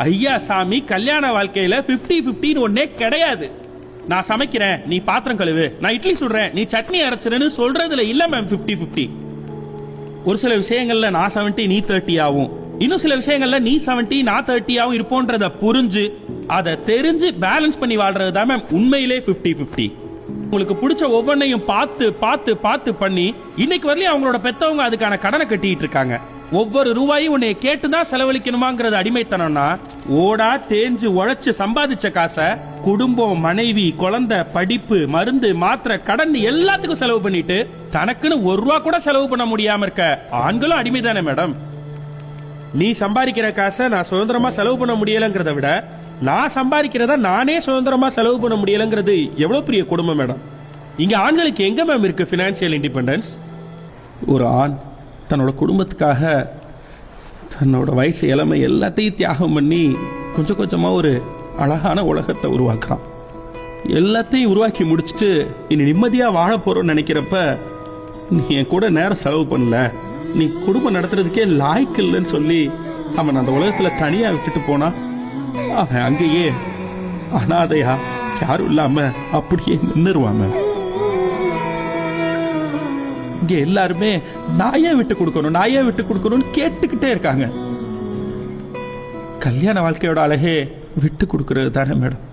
ஐயா சாமி, கல்யாண வாழ்க்கையில 50-50 ஒன்னே கிடையாது. நான் சமைக்கிறேன், நீ பாத்திரம் கழுவு, நான் இட்லி சுடுறேன், நீ சட்னி அரைச்சிருன்னு சொல்றதுல இல்ல மேம் 50-50. ஒரு சில விஷயங்கள்ல நான் 70 நீ 30 ஆகும், இன்னும் சில விஷயங்கள்ல நீ 70 நான் 30 ஆகும் இருப்போன்றத புரிஞ்சு அதை தெரிஞ்சு பேலன்ஸ் பண்ணி வாழ்றது தான் மேம் உண்மையிலே 50-50. உங்களுக்கு பிடிச்ச ஒவ்வொன்றையும் பார்த்து பார்த்து பார்த்து பண்ணி இன்னைக்கு வரலையும் அவங்களோட பெத்தவங்க அதுக்கான கடனை கட்டிட்டு இருக்காங்க. ஒவ்வொரு ரூபாயும் உன்னை கேட்டுதான் செலவழிக்கணுமாங்கிறது அடிமைத்தனம்னா, ஓடா தேஞ்சு உழைச்சு சம்பாதிச்ச காசை குடும்பம், மனைவி, குழந்தை, படிப்பு, மருந்து, மாத்திரை, கடன் எல்லாத்துக்கும் செலவு பண்ணிட்டு தனக்குன்னு 1 ரூபா கூட செலவு பண்ண முடியாம இருக்க ஆண்களும் அடிமை தானே மேடம்? நீ சம்பாதிக்கிற காசை நான் சுதந்திரமா செலவு பண்ண முடியலங்கிறத விட நான் சம்பாதிக்கிறத நானே சுதந்திரமா செலவு பண்ண முடியலங்கிறது எவ்வளவு பெரிய குடும்பம் மேடம். இங்க ஆண்களுக்கு எங்க மேம் இருக்கு பினான்சியல் இண்டிபெண்டன்ஸ்? ஒரு ஆண் தன்னோட குடும்பத்துக்காக தன்னோட வயசு, இளமை எல்லாத்தையும் தியாகம் பண்ணி கொஞ்சம் கொஞ்சமா ஒரு அழகான உலகத்தை உருவாக்குறான். எல்லாத்தையும் உருவாக்கி முடிச்சுட்டு இனி நிம்மதியா வாழ போறோம்னு நினைக்கிறப்ப, நீ என் கூட நேரம் செலவு பண்ணல, நீ குடும்பம் நடத்துறதுக்கே லாய்க்கு இல்லைன்னு சொல்லி அவன் அந்த உலகத்துல தனியா விட்டுட்டு போனா, அவன் அங்கேயே அனாதையா யாரும் இல்லாம அப்படியே நின்னுருவாங்க. இங்க எல்லாருமே நாயே விட்டு கொடுக்கணும், நாயே விட்டு கொடுக்கணும்னு கேட்டுக்கிட்டே இருக்காங்க. கல்யாண வாழ்க்கையோட அழகே விட்டு கொடுக்கறது தானே மேடம்.